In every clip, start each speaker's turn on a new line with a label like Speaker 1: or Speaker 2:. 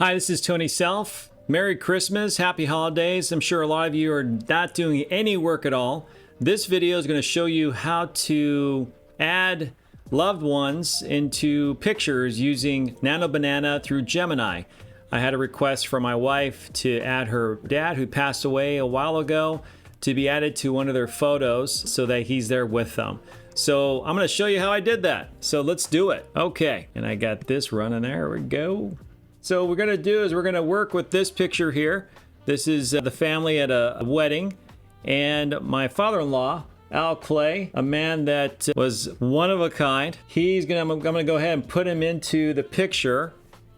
Speaker 1: Hi, this is Tony Self. Merry Christmas, Happy Holidays. I'm sure a lot of you are not doing any work at all. This video is going to show you how to add loved ones into pictures using Nano Banana through Gemini. I had a request from my wife to add her dad, who passed away a while ago, to be added to one of their photos so that he's there with them. So I'm going to show you how I did that. So let's do it. Okay, and I got this running. There we go. So what we're going to do is we're going to work with this picture here. This is the family at a wedding, and my father-in-law, Al Clay, a man that was one of a kind. I'm going to go ahead and put him into the picture,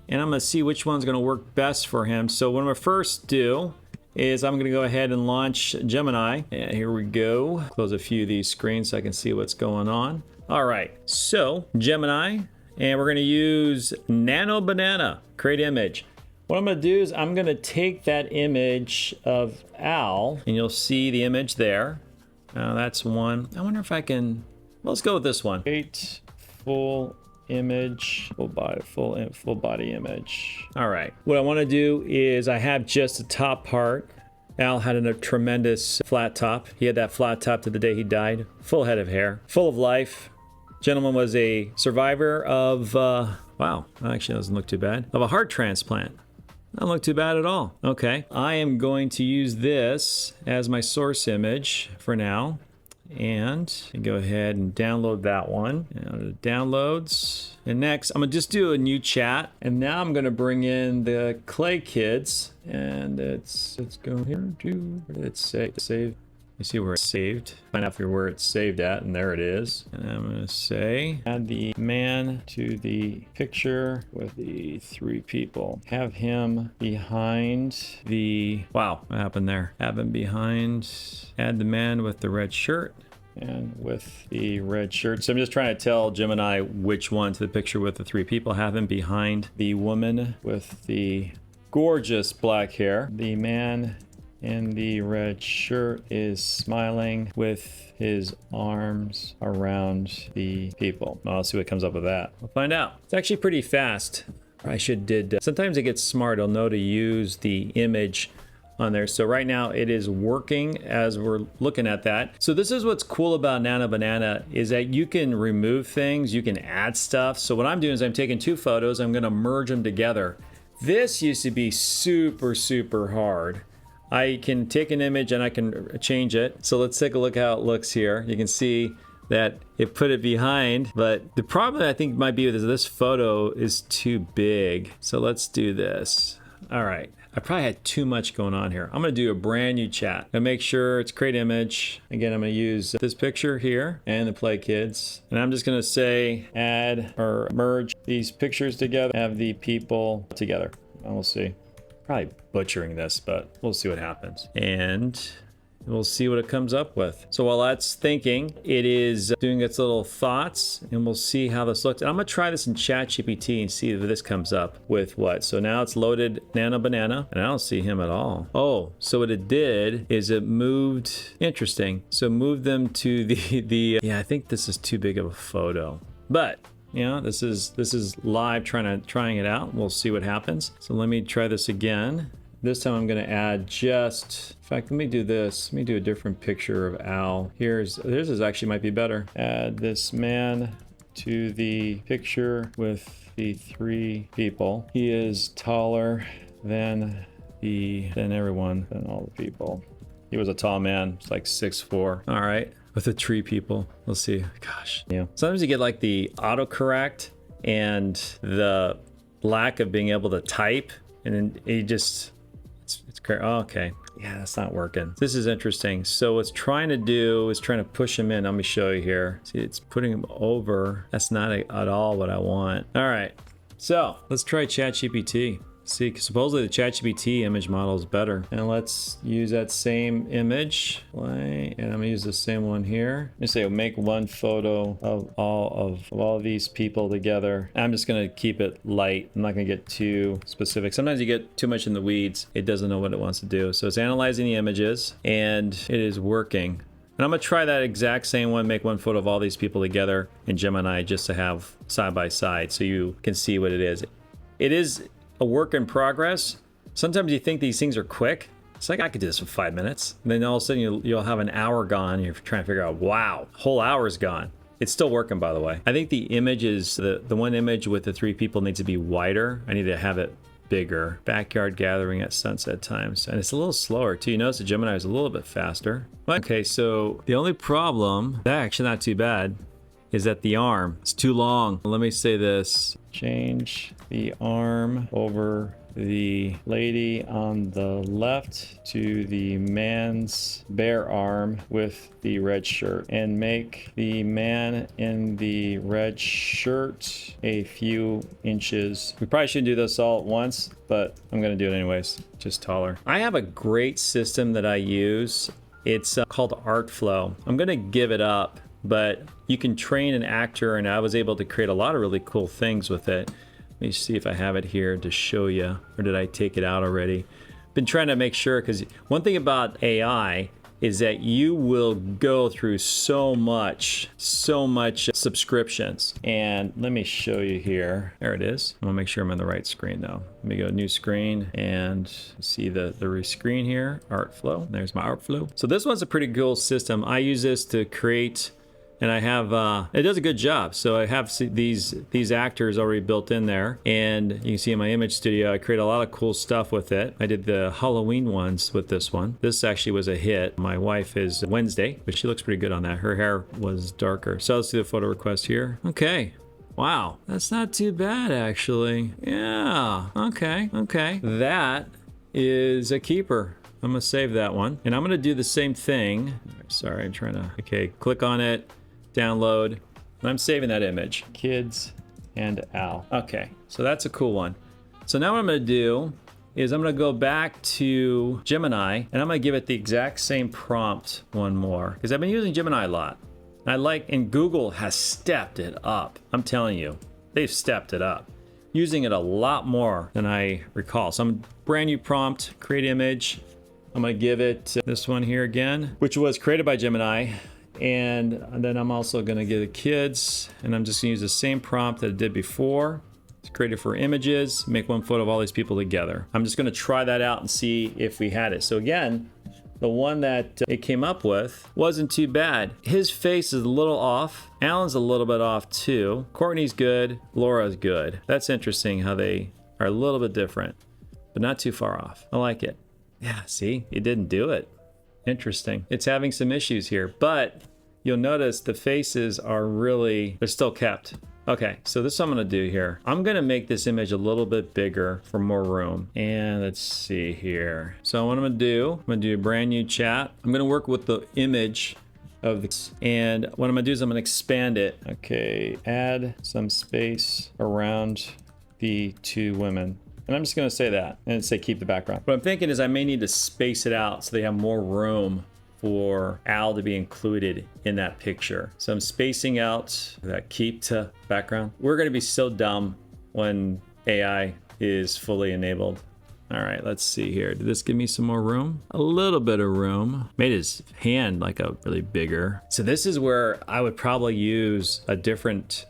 Speaker 1: and I'm going to see which one's going to work best for him. So what I'm going to first do is I'm going to go ahead and launch Gemini. And here we go. Close a few of these screens so I can see what's going on. All right, so Gemini, and we're going to use Nano Banana, create image. What I'm going to do is I'm going to take that image of Al, and you'll see the image there. That's one. I wonder if I can, well, let's go with this one. Create full image, full body image. All right. What I want to do is I have just the top part. Al had a tremendous flat top. He had that flat top to the day he died. Full head of hair, full of life. Gentleman was a survivor of, wow, actually doesn't look too bad, of a heart transplant. Doesn't look too bad at all. Okay, I am going to use this as my source image for now. And go ahead and download that one. Downloads. And next, I'm gonna just do a new chat. And now I'm gonna bring in the Clay kids. And let's go here to, where did it save? You see where it's saved. Find out where it's saved at, and there it is. And I'm gonna say, add the man to the picture with the three people. Have him behind the, wow, what happened there? Have him behind, add the man with the red shirt and with the red shirt. So I'm just trying to tell Gemini which one to the picture with the three people. Have him behind the woman with the gorgeous black hair. The man in the red shirt is smiling with his arms around the people. Well, I'll see what comes up with that. We'll find out. It's actually pretty fast. I sometimes it gets smart. I'll know to use the image on there. So right now it is working as we're looking at that. So this is what's cool about Nano Banana is that you can remove things, you can add stuff. So what I'm doing is I'm taking two photos, I'm gonna merge them together. This used to be super, super hard. I can take an image and I can change it. So let's take a look how it looks here. You can see that it put it behind, but the problem I think might be with this photo is too big. So let's do this. All right, I probably had too much going on here. I'm gonna do a brand new chat. And make sure it's create image. Again, I'm gonna use this picture here and the Play Kids. And I'm just gonna say add or merge these pictures together, have the people together. And we'll see. Probably butchering this, but we'll see what happens. And we'll see what it comes up with. So while that's thinking, it is doing its little thoughts, and we'll see how this looks. And I'm gonna try this in ChatGPT and see if this comes up with what. So now it's loaded Nano Banana, and I don't see him at all. Oh, so what it did is it moved, interesting. So moved them to yeah, I think this is too big of a photo. But you know, this is live trying it out. We'll see what happens. So let me try this again. This time I'm gonna add in fact, let me do this. Let me do a different picture of Al. Theirs is actually might be better. Add this man to the picture with the three people. He is taller than everyone, than all the people. He was a tall man, it's like 6'4". All right. With the tree people, we'll see. Gosh, yeah. Sometimes you get like the autocorrect and the lack of being able to type, and then it's great. Oh, okay, yeah, that's not working. This is interesting. So what's trying to do is trying to push him in. Let me show you here. See, it's putting him over. That's not at all what I want. All right, so let's try ChatGPT. See, supposedly the ChatGPT image model is better. And let's use that same image. And I'm gonna use the same one here. Let me say, make one photo of all these people together. I'm just gonna keep it light. I'm not gonna get too specific. Sometimes you get too much in the weeds. It doesn't know what it wants to do. So it's analyzing the images, and it is working. And I'm gonna try that exact same one, make one photo of all these people together in Gemini just to have side by side so you can see what it is. It is a work in progress. Sometimes you think these things are quick. It's like, I could do this in 5 minutes. And then all of a sudden you'll have an hour gone. You're trying to figure out, wow, whole hour's gone. It's still working, by the way. I think the image is, the one image with the 3 people needs to be wider. I need to have it bigger. Backyard gathering at sunset times. And it's a little slower too. You notice the Gemini is a little bit faster. Okay, so the only problem, actually not too bad, is that the arm is too long. Let me say this. Change the arm over the lady on the left to the man's bare arm with the red shirt, and make the man in the red shirt a few inches. We probably shouldn't do this all at once, but I'm gonna do it anyways, just taller. I have a great system that I use. It's called Artflow. I'm gonna give it up, but you can train an actor, and I was able to create a lot of really cool things with it. Let me see if I have it here to show you, or did I take it out already? Been trying to make sure, because one thing about AI is that you will go through so much subscriptions. And let me show you here. There it is. I want to make sure I'm on the right screen though. Let me go new screen and see the screen here, Artflow. There's my Artflow. So this one's a pretty cool system. I use this to create, and I have, it does a good job. So I have these actors already built in there, and you can see in my image studio, I create a lot of cool stuff with it. I did the Halloween ones with this one. This actually was a hit. My wife is Wednesday, but she looks pretty good on that. Her hair was darker. So let's do the photo request here. Okay. Wow, that's not too bad actually. Yeah, okay. That is a keeper. I'm gonna save that one. And I'm gonna do the same thing. Sorry, I'm trying to, okay, click on it. Download, and I'm saving that image. Kids and Al. Okay, so that's a cool one. So now what I'm gonna do is I'm gonna go back to Gemini, and I'm gonna give it the exact same prompt one more, because I've been using Gemini a lot. And Google has stepped it up. I'm telling you, they've stepped it up. Using it a lot more than I recall. So I'm brand new prompt, create image. I'm gonna give it this one here again, which was created by Gemini. And then I'm also gonna give the kids, and I'm just gonna use the same prompt that I did before. It's created for images, make one photo of all these people together. I'm just gonna try that out and see if we had it. So again, the one that it came up with wasn't too bad. His face is a little off. Alan's a little bit off too. Courtney's good, Laura's good. That's interesting how they are a little bit different, but not too far off. I like it. Yeah, see, it didn't do it. Interesting. It's having some issues here, but you'll notice the faces are really, they're still kept. Okay, so this is what I'm gonna do here. I'm gonna make this image a little bit bigger for more room. And let's see here. So what I'm gonna do a brand new chat. I'm gonna work with the image of this, and what I'm gonna do is I'm gonna expand it. Okay, add some space around the 2 women. And I'm just gonna say that and say keep the background. What I'm thinking is I may need to space it out so they have more room for Al to be included in that picture. So I'm spacing out that keep to background. We're gonna be so dumb when AI is fully enabled. All right, let's see here. Did this give me some more room? A little bit of room. Made his hand like a really bigger. So this is where I would probably use a different,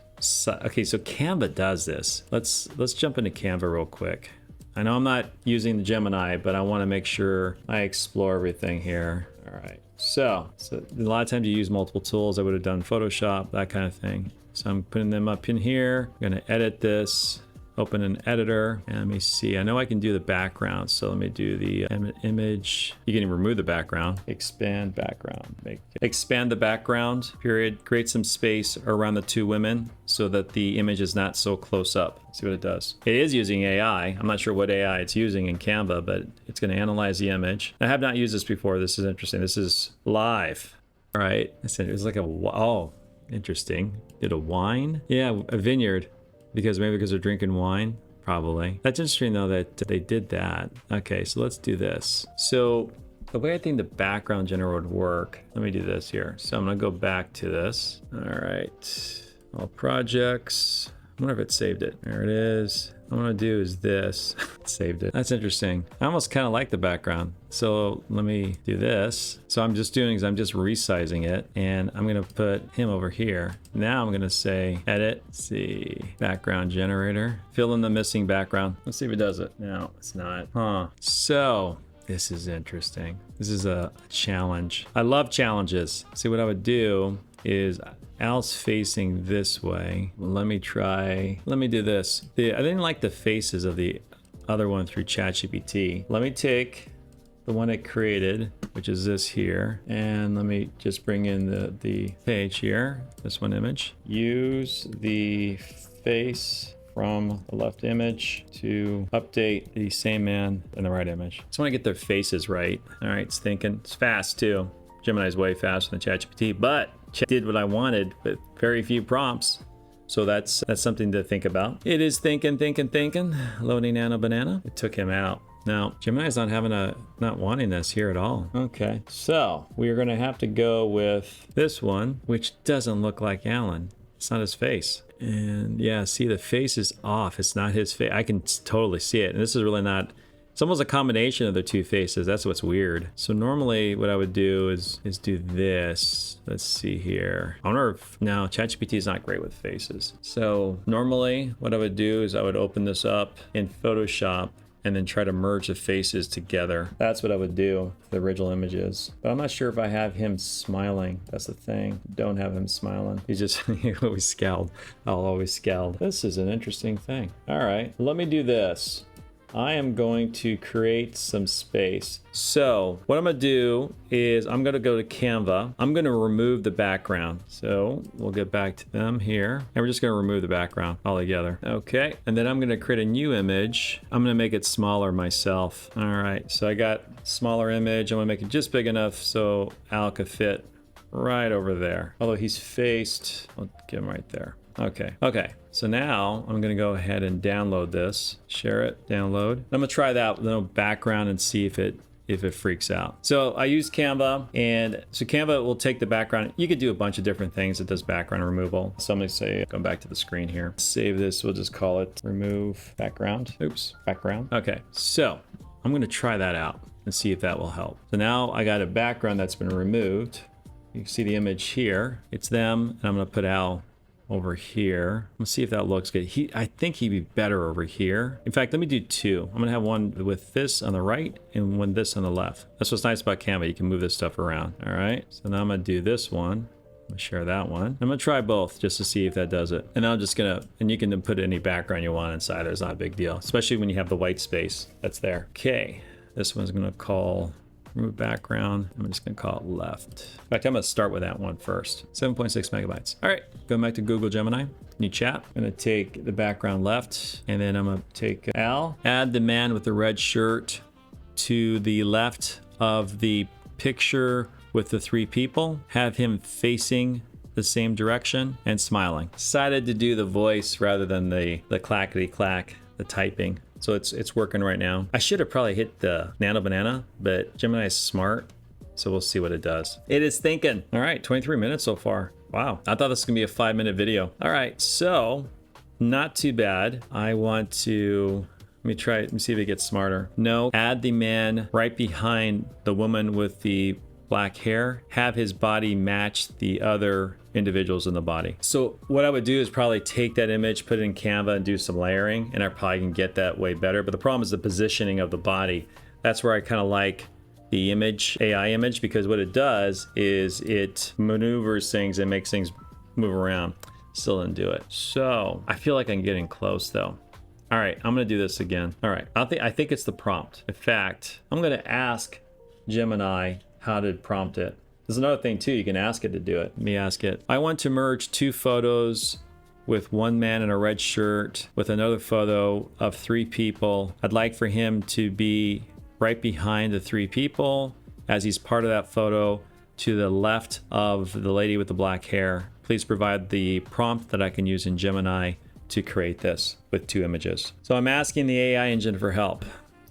Speaker 1: okay, so Canva does this. Let's jump into Canva real quick. I know I'm not using the Gemini, but I want to make sure I explore everything here. All right, so a lot of times you use multiple tools. I would have done Photoshop, that kind of thing. So I'm putting them up in here. I'm gonna edit this, open an editor, and let me see. I know I can do the background, so let me do the image. You can even remove the background. Expand background. Expand the background, period. Create some space around the 2 women so that the image is not so close up. See what it does. It is using AI. I'm not sure what AI it's using in Canva, but it's gonna analyze the image. I have not used this before. This is interesting. This is live. All right, it was like oh, interesting. Did a wine? Yeah, a vineyard. Because they're drinking wine, probably. That's interesting though that they did that. Okay, so let's do this. So the way I think the background generator would work, let me do this here. So I'm gonna go back to this. All right, all projects, I wonder if it saved it. There it is. What I'm gonna do is this. Saved it. That's interesting. I almost kind of like the background. So let me do this. So I'm just resizing it, and I'm gonna put him over here. Now I'm gonna say edit, see, background generator, fill in the missing background. Let's see if it does it. No, it's not. Huh. So this is interesting. This is a challenge. I love challenges. See, what I would do is Al's facing this way. Let me do this. I didn't like the faces of the other one through ChatGPT. Let me take the one it created, which is this here, and let me just bring in the page here, this one image. Use the face from the left image to update the same man in the right image. Just want to get their faces right. All right, it's thinking. It's fast too. Gemini's way faster than ChatGPT, but did what I wanted with very few prompts. So that's something to think about. It is thinking. Loading Nano Banana. It took him out. Now, Gemini's not wanting this here at all. Okay, so we are gonna have to go with this one, which doesn't look like Alan. It's not his face. And yeah, see, the face is off. It's not his face. I can totally see it. And this is really not, it's almost a combination of the two faces. That's what's weird. So normally what I would do is do this. Let's see here. I wonder if, now ChatGPT is not great with faces. So normally what I would do is I would open this up in Photoshop and then try to merge the faces together. That's what I would do with the original images. But I'm not sure if I have him smiling. That's the thing. Don't have him smiling. He's just, he always scowled. I'll always scowled. This is an interesting thing. All right, let me do this. I am going to create some space. So what I'm gonna do is I'm gonna go to Canva. I'm gonna remove the background. So we'll get back to them here. And we're just gonna remove the background altogether. Okay, and then I'm gonna create a new image. I'm gonna make it smaller myself. All right, so I got smaller image. I'm gonna make it just big enough so Al could fit right over there. Although he's faced, I'll get him right there. Okay, so now I'm gonna go ahead and download this, share it, download. I'm gonna try that little background and see if it freaks out. So I use Canva, and so Canva will take the background. You could do a bunch of different things. It does background removal. So I'm gonna say, going back to the screen here, save this, we'll just call it remove background. Oops, background. Okay, so I'm gonna try that out and see if that will help. So now I got a background that's been removed. You can see the image here. It's them, and I'm gonna put Al over here. Let's see if that looks good. I think he'd be better over here. In fact, let me do two. I'm gonna have one with this on the right and one this on the left. That's what's nice about Canva. You can move this stuff around. All right, so now I'm gonna do this one. I'm gonna share that one. I'm gonna try both just to see if that does it. And I'm just gonna, and you can then put any background you want inside. There's not a big deal, especially when you have the white space that's there. Okay, this one's gonna call remove background. I'm just gonna call it left. In fact, I'm gonna start with that one first. 7.6 megabytes. All right, going back to Google Gemini, new chat. I'm gonna take the background left, and then I'm gonna take Al, add the man with the red shirt to the left of the picture with the three people, have him facing the same direction and smiling. Decided to do the voice rather than the clackety clack, the typing. So it's working right now. I should have probably hit the Nano Banana, but Gemini is smart, so we'll see what it does. It is thinking. All right, 23 minutes so far. Wow, I thought this was gonna be a 5-minute video. All right, so not too bad. I want to, let me see if it gets smarter. No, add the man right behind the woman with the black hair, have his body match the other individuals in the body. So what I would do is probably take that image, put it in Canva and do some layering, and I probably can get that way better. But the problem is the positioning of the body. That's where I kind of like the image, AI image, because what it does is it maneuvers things and makes things move around. Still didn't do it. So I feel like I'm getting close though. All right, I'm gonna do this again. All right, I think it's the prompt. In fact, I'm gonna ask Gemini how to prompt it. There's another thing too, you can ask it to do it. Let me ask it. I want to merge two photos with one man in a red shirt with another photo of three people. I'd like for him to be right behind the three people as he's part of that photo to the left of the lady with the black hair. Please provide the prompt that I can use in Gemini to create this with two images. So I'm asking the AI engine for help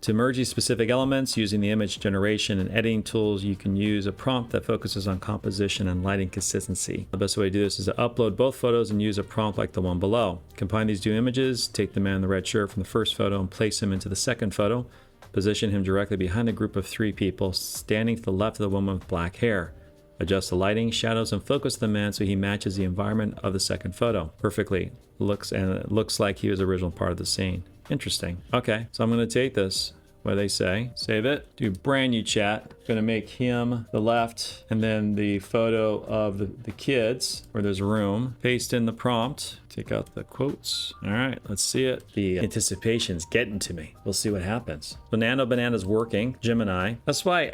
Speaker 1: To merge these specific elements using the image generation and editing tools, you can use a prompt that focuses on composition and lighting consistency. The best way to do this is to upload both photos and use a prompt like the one below. Combine these two images, take the man in the red shirt from the first photo and place him into the second photo. Position him directly behind a group of 3 people standing to the left of the woman with black hair. Adjust the lighting, shadows, and focus the man so he matches the environment of the second photo perfectly. It looks like he was the original part of the scene. Interesting. Okay, so I'm going to take this. What do they say? Save it. Do brand new chat. Going to make him the left, and then the photo of the kids where there's room. Paste in the prompt. Take out the quotes. All right, let's see it. The anticipation's getting to me. We'll see what happens. So Nano Banana's working. Gemini. That's why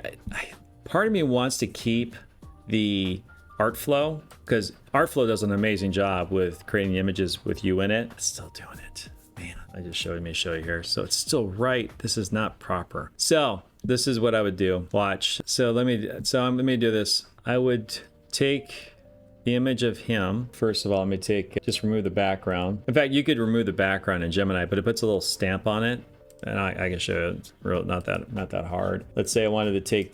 Speaker 1: part of me wants to keep the Artflow, because Artflow does an amazing job with creating images with you in it. It's still doing it. Man, I just showed me show you here. So it's still right. This is not proper. So this is what I would do. Watch. So let me do this. I would take the image of him. First of all, let me just remove the background. In fact, you could remove the background in Gemini, but it puts a little stamp on it. And I can show you, it's real, not that hard. Let's say I wanted to take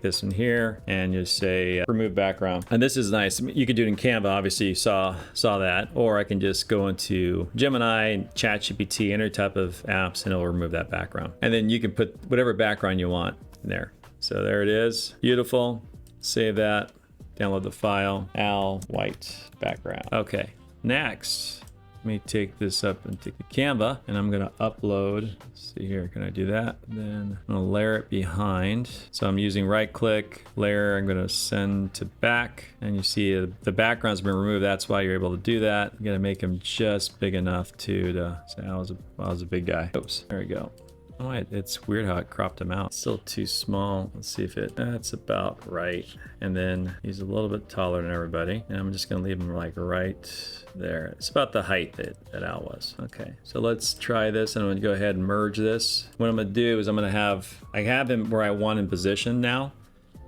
Speaker 1: this in here and just say remove background. And this is nice. You could do it in Canva, obviously you saw that, or I can just go into Gemini, ChatGPT, any type of apps, and it'll remove that background. And then you can put whatever background you want in there. So there it is, beautiful. Save that, download the file, Al white background. Okay, next. Let me take this up and take the Canva, and I'm gonna upload. Let's see here, can I do that? Then I'm gonna layer it behind. So I'm using right click, layer, I'm gonna send to back, and you see the background's been removed. That's why you're able to do that. You gotta make them just big enough to say I was a big guy. Oops, there we go. Oh, it's weird how it cropped him out. Still too small. Let's see if that's about right. And then he's a little bit taller than everybody. And I'm just gonna leave him like right there. It's about the height that Al was. Okay, so let's try this, and I'm gonna go ahead and merge this. What I'm gonna do is I have him where I want him positioned now.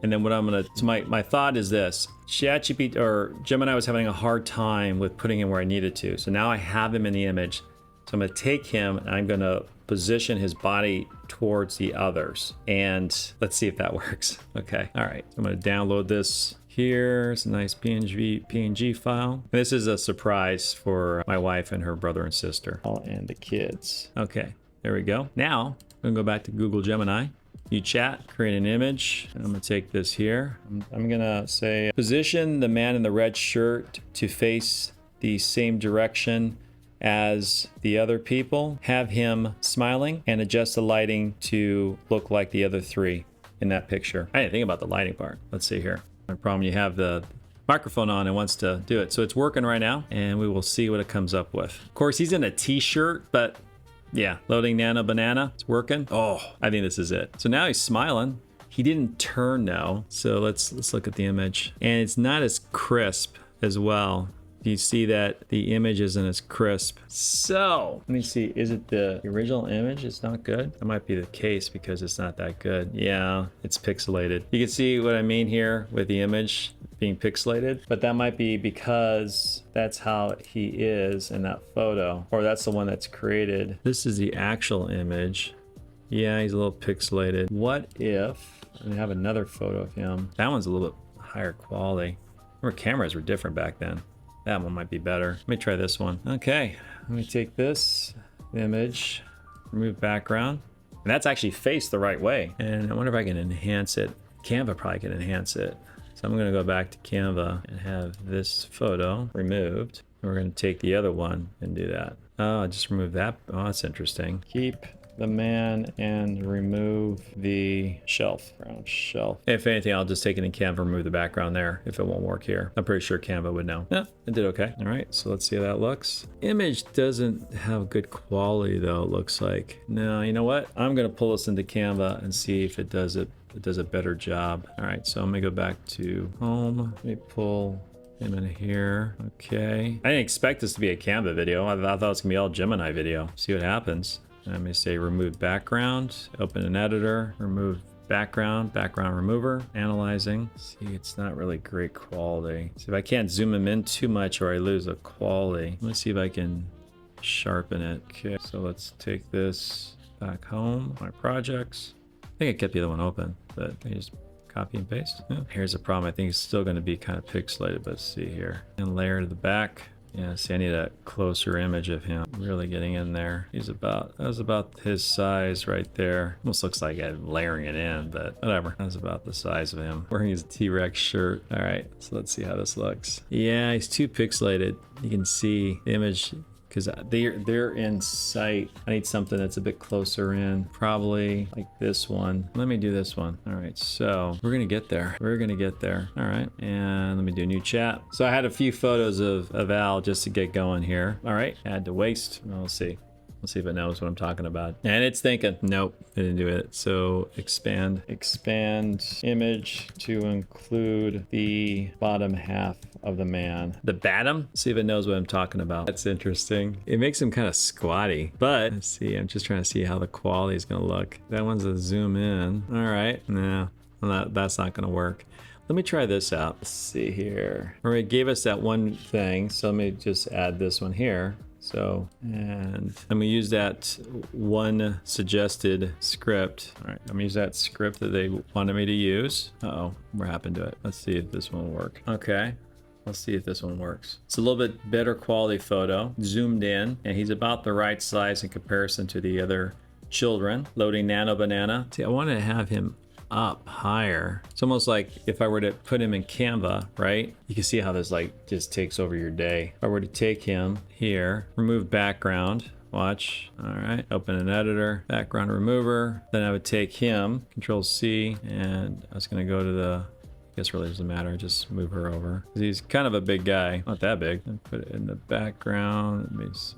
Speaker 1: And then what I'm gonna, so my thought is this, ChatGPT or Gemini was having a hard time with putting him where I needed to. So now I have him in the image. So I'm gonna take him and I'm gonna position his body towards the others. And let's see if that works. Okay, all right. I'm gonna download this here. It's a nice PNG file. This is a surprise for my wife and her brother and sister, and the kids. Okay, there we go. Now, I'm gonna go back to Google Gemini. You chat, create an image. And I'm gonna take this here. I'm gonna say, position the man in the red shirt to face the same direction as the other people, have him smiling, and adjust the lighting to look like the other 3 in that picture. I didn't think about the lighting part. Let's see here. No problem, you have the microphone on and wants to do it. So it's working right now, and we will see what it comes up with. Of course, he's in a t-shirt, but yeah, loading Nano Banana, it's working. Oh, I think this is it. So now he's smiling. He didn't turn though. So let's look at the image. And it's not as crisp as well. You see that the image isn't as crisp. So let me see, is it the original image? It's not good. That might be the case because it's not that good. Yeah, it's pixelated. You can see what I mean here with the image being pixelated, but that might be because that's how he is in that photo, or that's the one that's created. This is the actual image. Yeah, he's a little pixelated. What if I have another photo of him? That one's a little bit higher quality. Our cameras were different back then. That one might be better. Let me try this one. Okay, let me take this image, remove background. And that's actually faced the right way. And I wonder if I can enhance it. Canva probably can enhance it. So I'm gonna go back to Canva and have this photo removed. And we're gonna take the other one and do that. Oh, I just removed that. Oh, that's interesting. Keep the man and remove the shelf. If anything, I'll just take it in Canva, remove the background there if it won't work here. I'm pretty sure Canva would know. Yeah, it did okay. All right, so let's see how that looks. Image doesn't have good quality though, it looks like. No, you know what? I'm gonna pull this into Canva and see if it does a better job. All right, so I'm gonna go back to home. Let me pull him in here. Okay. I didn't expect this to be a Canva video. I thought it was gonna be all Gemini video. See what happens. Let me say remove background, open an editor, remove background remover, analyzing. See, it's not really great quality. See if I can't zoom him in too much or I lose the quality. Let's see if I can sharpen it. Okay, so let's take this back home, my projects. I think I kept the other one open, but I just copy and paste. Yeah. Here's the problem. I think it's still going to be kind of pixelated, but let's see here. And layer to the back. Yeah, see, I need a closer image of him really getting in there. That was about his size right there. Almost looks like I'm layering it in, but whatever. That was about the size of him. Wearing his T-Rex shirt. All right, so let's see how this looks. Yeah, he's too pixelated. You can see the image because they're in sight. I need something that's a bit closer in, probably like this one. Let me do this one. All right, so we're gonna get there. We're gonna get there. All right, and let me do a new chat. So I had a few photos of Al just to get going here. All right, add to waste. We'll see. Let's see if it knows what I'm talking about. And it's thinking, nope, it didn't do it. So expand image to include the bottom half of the man. The bottom? See if it knows what I'm talking about. That's interesting. It makes him kind of squatty, but let's see, I'm just trying to see how the quality is gonna look. That one's a zoom in. All right, no, that's not gonna work. Let me try this out. Let's see here. All right, it gave us that one thing. So let me just add this one here. So, and I'm gonna use that one suggested script. All right, I'm gonna use that script that they wanted me to use. Uh-oh, what happened to it? Let's see if this one will work. Okay, let's see if this one works. It's a little bit better quality photo, zoomed in, and he's about the right size in comparison to the other children. Loading Nano Banana. See, I want to have him up higher. It's almost like if I were to put him in Canva, right? You can see how this like just takes over your day. If I were to take him here, remove background, watch, all right, open an editor, background remover, then I would take him, Control C, and I was gonna go to the, I guess really doesn't matter, just move her over. He's kind of a big guy, not that big. And put it in the background.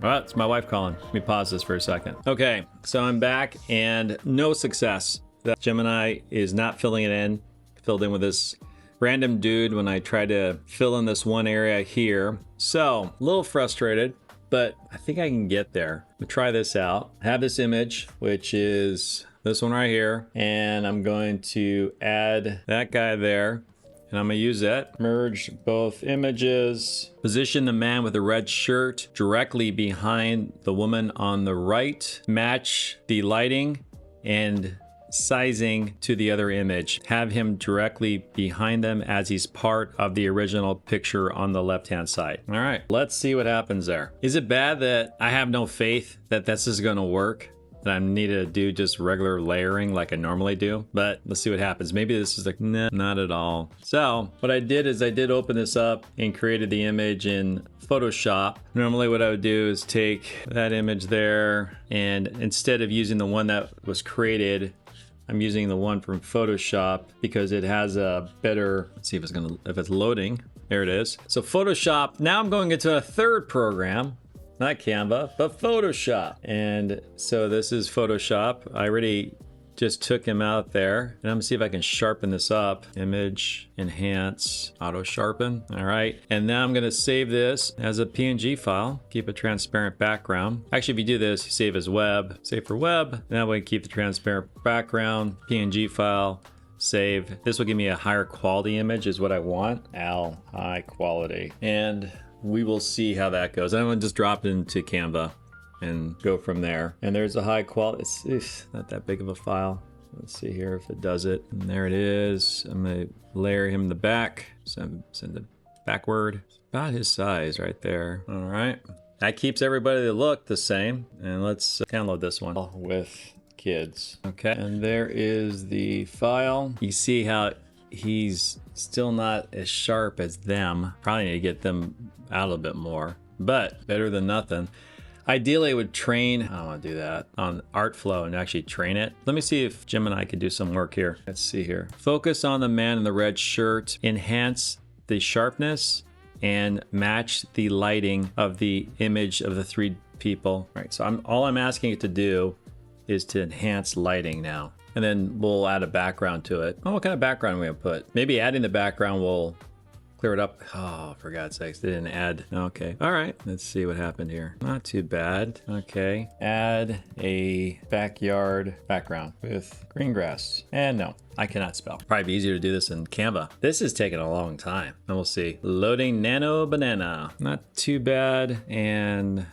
Speaker 1: Oh, it's my wife calling. Let me pause this for a second. Okay, so I'm back and no success. That Gemini is not filling it in. Filled in with this random dude when I tried to fill in this one area here. So a little frustrated, but I think I can get there. We'll try this out. I have this image, which is this one right here. And I'm going to add that guy there. And I'm gonna use that. Merge both images. Position the man with the red shirt directly behind the woman on the right. Match the lighting and sizing to the other image. Have him directly behind them as he's part of the original picture on the left-hand side. All right, let's see what happens there. Is it bad that I have no faith that this is gonna work? That I need to do just regular layering like I normally do, but let's see what happens. Maybe this is like, nah, not at all. So what I did is I did open this up and created the image in Photoshop. Normally what I would do is take that image there, and instead of using the one that was created, I'm using the one from Photoshop because it has a better, let's see if it's loading. There it is. So Photoshop, now I'm going into a third program, not Canva, but Photoshop. And so this is Photoshop. I already just took him out there, and I'm gonna see if I can sharpen this up. Image, enhance, auto sharpen. All right, and now I'm gonna save this as a PNG file. Keep a transparent background. Actually, if you do this, you save as web. Save for web. Now we can keep the transparent background, PNG file. Save. This will give me a higher quality image is what I want. Al, high quality. And we will see how that goes. I'm gonna just drop it into Canva and go from there. And there's a high quality, it's not that big of a file. Let's see here if it does it. And there it is. I'm gonna layer him in the back. Send it backward. About his size right there. All right. That keeps everybody that look the same. And let's download this one with kids. Okay. And there is the file. You see how he's still not as sharp as them. Probably need to get them out a little bit more, but better than nothing. Ideally, I would train, I don't want to do that, on Artflow and actually train it. Let me see if Gemini could do some work here. Let's see here. Focus on the man in the red shirt, enhance the sharpness, and match the lighting of the image of the three people. All right, so all I'm asking it to do is to enhance lighting now. And then we'll add a background to it. Oh, what kind of background are we gonna put? Maybe adding the background will clear it up. Oh, for God's sakes, they didn't add. Okay, all right, let's see what happened here. Not too bad. Okay, add a backyard background with green grass. And no, I cannot spell. Probably be easier to do this in Canva. This is taking a long time. And we'll see. Loading Nano Banana. Not too bad. And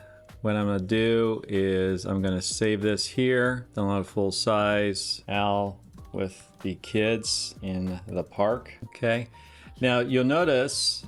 Speaker 1: what I'm gonna do is I'm gonna save this here. Download full size Al with the kids in the park. Okay. Now you'll notice,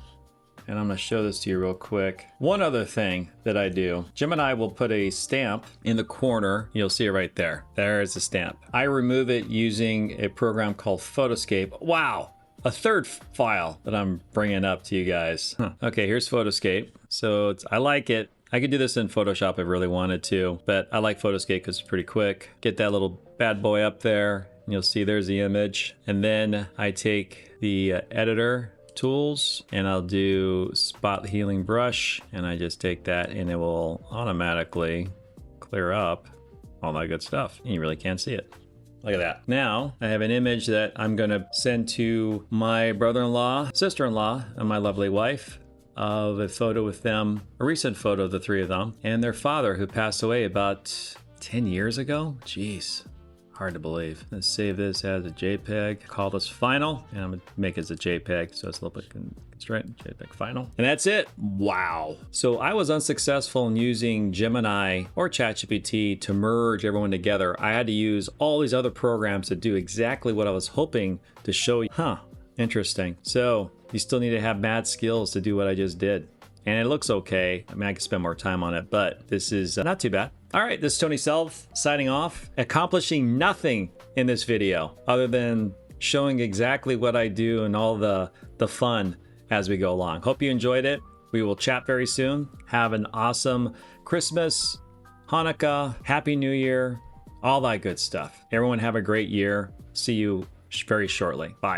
Speaker 1: and I'm gonna show this to you real quick. One other thing that I do, Gemini will put a stamp in the corner. You'll see it right there. There's the stamp. I remove it using a program called Photoscape. Wow, a third file that I'm bringing up to you guys. Okay, here's Photoscape. So I like it. I could do this in Photoshop if I really wanted to, but I like Photoscape because it's pretty quick. Get that little bad boy up there, and you'll see there's the image. And then I take the editor tools and I'll do spot healing brush, and I just take that and it will automatically clear up all that good stuff. You really can't see it. Look at that. Now I have an image that I'm gonna send to my brother-in-law, sister-in-law, and my lovely wife of a photo with them, a recent photo of the three of them, and their father who passed away about 10 years ago. Jeez. Hard to believe. Let's save this as a JPEG. Call this final, and I'm gonna make it as a JPEG, so it's a little bit constrained. JPEG final, and that's it. Wow. So I was unsuccessful in using Gemini or ChatGPT to merge everyone together. I had to use all these other programs to do exactly what I was hoping to show you. Huh? Interesting. So you still need to have mad skills to do what I just did. And it looks okay. I mean, I could spend more time on it, but this is not too bad. All right, this is Tony Self signing off, accomplishing nothing in this video other than showing exactly what I do and all the fun as we go along. Hope you enjoyed it. We will chat very soon. Have an awesome Christmas, Hanukkah, Happy New Year, all that good stuff. Everyone have a great year. See you very shortly. Bye.